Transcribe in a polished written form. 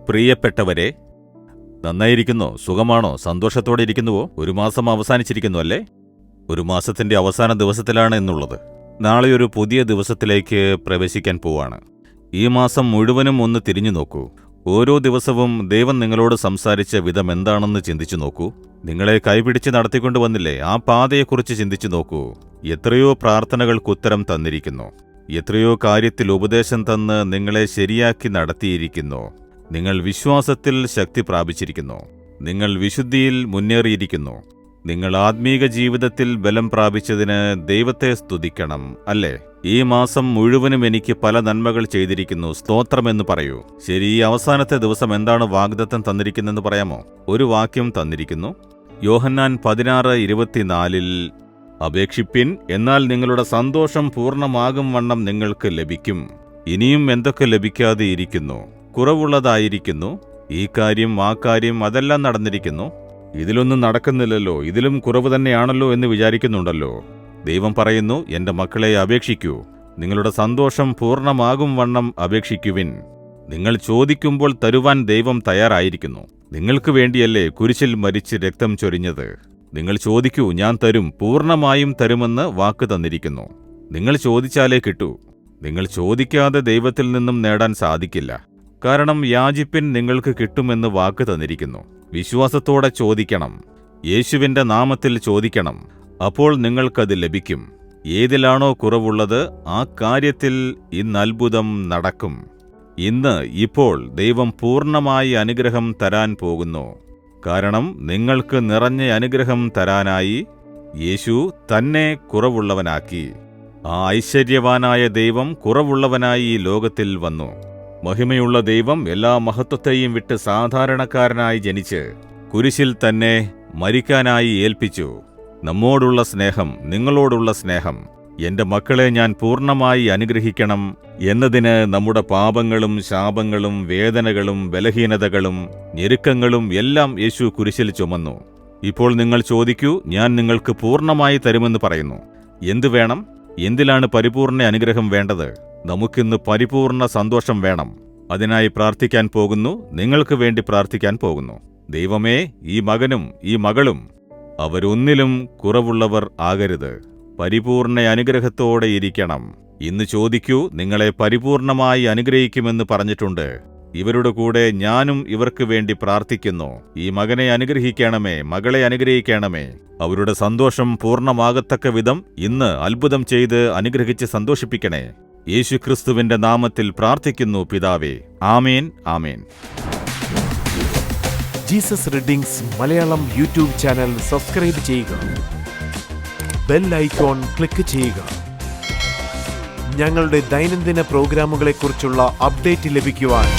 പ്രിയപ്പെട്ടവരെ, നന്നായിരിക്കുന്നോ? സുഖമാണോ? സന്തോഷത്തോടെ ഇരിക്കുന്നുവോ? ഒരു മാസം അവസാനിച്ചിരിക്കുന്നു അല്ലേ? ഒരു മാസത്തിന്റെ അവസാന ദിവസത്തിലാണ് എന്നുള്ളത്. നാളെ ഒരു പുതിയ ദിവസത്തിലേക്ക് പ്രവേശിക്കാൻ പോവാണ്. ഈ മാസം മുഴുവനും ഒന്ന് തിരിഞ്ഞു നോക്കൂ. ഓരോ ദിവസവും ദൈവം നിങ്ങളോട് സംസാരിച്ച വിധം എന്താണെന്ന് ചിന്തിച്ചു നോക്കൂ. നിങ്ങളെ കൈപിടിച്ച് നടത്തിക്കൊണ്ടുവന്നില്ലേ? ആ പാതയെക്കുറിച്ച് ചിന്തിച്ചു നോക്കൂ. എത്രയോ പ്രാർത്ഥനകൾക്ക് ഉത്തരം തന്നിരിക്കുന്നു. എത്രയോ കാര്യത്തിൽ ഉപദേശം തന്ന് നിങ്ങളെ ശരിയാക്കി നടത്തിയിരിക്കുന്നു. നിങ്ങൾ വിശ്വാസത്തിൽ ശക്തി പ്രാപിച്ചിരിക്കുന്നു. നിങ്ങൾ വിശുദ്ധിയിൽ മുന്നേറിയിരിക്കുന്നു. നിങ്ങൾ ആത്മീക ജീവിതത്തിൽ ബലം പ്രാപിച്ചതിന് ദൈവത്തെ സ്തുതിക്കണം, അല്ലേ? ഈ മാസം മുഴുവനും എനിക്ക് പല നന്മകൾ ചെയ്തിരിക്കുന്നു, സ്തോത്രമെന്ന് പറയൂ. ശരി, ഈ അവസാനത്തെ ദിവസം എന്താണ് വാഗ്ദത്തം തന്നിരിക്കുന്നതെന്ന് പറയാമോ? ഒരു വാക്യം തന്നിരിക്കുന്നു. യോഹന്നാൻ 16:24 അപേക്ഷിപ്പിൻ, എന്നാൽ നിങ്ങളുടെ സന്തോഷം പൂർണ്ണമാകും വണ്ണം നിങ്ങൾക്ക് ലഭിക്കും. ഇനിയും എന്തൊക്കെ ലഭിക്കാതെ ഇരിക്കുന്നു? കുറവുള്ളതായിരിക്കുന്നു. ഈ കാര്യം ആ കാര്യം അതെല്ലാം നടന്നിരിക്കുന്നു. ഇതിലൊന്നും നടക്കുന്നില്ലല്ലോ, ഇതിലും കുറവ് തന്നെയാണല്ലോ എന്ന് വിചാരിക്കുന്നുണ്ടല്ലോ. ദൈവം പറയുന്നു, എന്റെ മക്കളെ അപേക്ഷിക്കൂ. നിങ്ങളുടെ സന്തോഷം പൂർണ്ണമാകും വണ്ണം അപേക്ഷിക്കുവിൻ. നിങ്ങൾ ചോദിക്കുമ്പോൾ തരുവാൻ ദൈവം തയ്യാറായിരിക്കുന്നു. നിങ്ങൾക്ക് വേണ്ടിയല്ലേ കുരിശിൽ മരിച്ച് രക്തം ചൊരിഞ്ഞത്? നിങ്ങൾ ചോദിക്കൂ, ഞാൻ തരും, പൂർണ്ണമായും തരുമെന്ന് വാക്ക് തന്നിരിക്കുന്നു. നിങ്ങൾ ചോദിച്ചാലേ കിട്ടൂ. നിങ്ങൾ ചോദിക്കാതെ ദൈവത്തിൽ നിന്നും നേടാൻ സാധിക്കില്ല. കാരണം യാചിപ്പിൻ, നിങ്ങൾക്ക് കിട്ടുമെന്ന് വാക്ക് തന്നിരിക്കുന്നു. വിശ്വാസത്തോടെ ചോദിക്കണം. യേശുവിന്റെ നാമത്തിൽ ചോദിക്കണം. അപ്പോൾ നിങ്ങൾക്കത് ലഭിക്കും. ഏതിലാണോ കുറവുള്ളത് ആ കാര്യത്തിൽ ഇന്ന് അത്ഭുതം നടക്കും. ഇന്ന് ഇപ്പോൾ ദൈവം പൂർണ്ണമായി അനുഗ്രഹം തരാൻ പോകുന്നു. കാരണം നിങ്ങൾക്ക് നിറഞ്ഞ അനുഗ്രഹം തരാനായി യേശു തന്നെ കുറവുള്ളവനാക്കി. ആ ഐശ്വര്യവാനായ ദൈവം കുറവുള്ളവനായി ഈ ലോകത്തിൽ വന്നു. മഹിമയുള്ള ദൈവം എല്ലാ മഹത്വത്തെയും വിട്ട് സാധാരണക്കാരനായി ജനിച്ച് കുരിശിൽ തന്നെ മരിക്കാനായി ഏൽപ്പിച്ചു. നമ്മോടുള്ള സ്നേഹം, നിങ്ങളോടുള്ള സ്നേഹം. എന്റെ മക്കളെ ഞാൻ പൂർണ്ണമായി അനുഗ്രഹിക്കണം എന്നതിന് നമ്മുടെ പാപങ്ങളും ശാപങ്ങളും വേദനകളും ബലഹീനതകളും ഞെരുക്കങ്ങളും എല്ലാം യേശു കുരിശിൽ ചുമന്നു. ഇപ്പോൾ നിങ്ങൾ ചോദിക്കൂ, ഞാൻ നിങ്ങൾക്ക് പൂർണ്ണമായി തരുമെന്ന് പറയുന്നു. എന്തു വേണം? എന്തിലാണ് പരിപൂർണ്ണ അനുഗ്രഹം വേണ്ടത്? നമുക്കിന്ന് പരിപൂർണ സന്തോഷം വേണം. അതിനായി പ്രാർത്ഥിക്കാൻ പോകുന്നു. നിങ്ങൾക്ക് വേണ്ടി പ്രാർത്ഥിക്കാൻ പോകുന്നു. ദൈവമേ, ഈ മകനും ഈ മകളും അവരൊന്നിലും കുറവുള്ളവർ ആകരുത്. പരിപൂർണ അനുഗ്രഹത്തോടെ ഇരിക്കണം. ഇന്ന് ചോദിക്കൂ, നിങ്ങളെ പരിപൂർണമായി അനുഗ്രഹിക്കുമെന്ന് പറഞ്ഞിട്ടുണ്ട്. ഇവരുടെ കൂടെ ഞാനും ഇവർക്ക് വേണ്ടി പ്രാർത്ഥിക്കുന്നു. ഈ മകനെ അനുഗ്രഹിക്കണമേ, മകളെ അനുഗ്രഹിക്കണമേ. അവരുടെ സന്തോഷം പൂർണ്ണമാകത്തക്ക വിധം ഇന്ന് അത്ഭുതം ചെയ്ത് അനുഗ്രഹിച്ച് സന്തോഷിപ്പിക്കണേ. യേശുക്രിസ്തുവിന്റെ നാമത്തിൽ പ്രാർത്ഥിക്കുന്നു പിതാവേ. ആമേൻ, ആമേൻ. Jesus readings Malayalam YouTube channel subscribe ചെയ്യുക. ബെൽ ഐക്കോൺ ക്ലിക്ക് ചെയ്യുക. ഞങ്ങളുടെ ദൈനംദിന പ്രോഗ്രാമുകളെക്കുറിച്ചുള്ള അപ്ഡേറ്റ് ലഭിക്കുവാൻ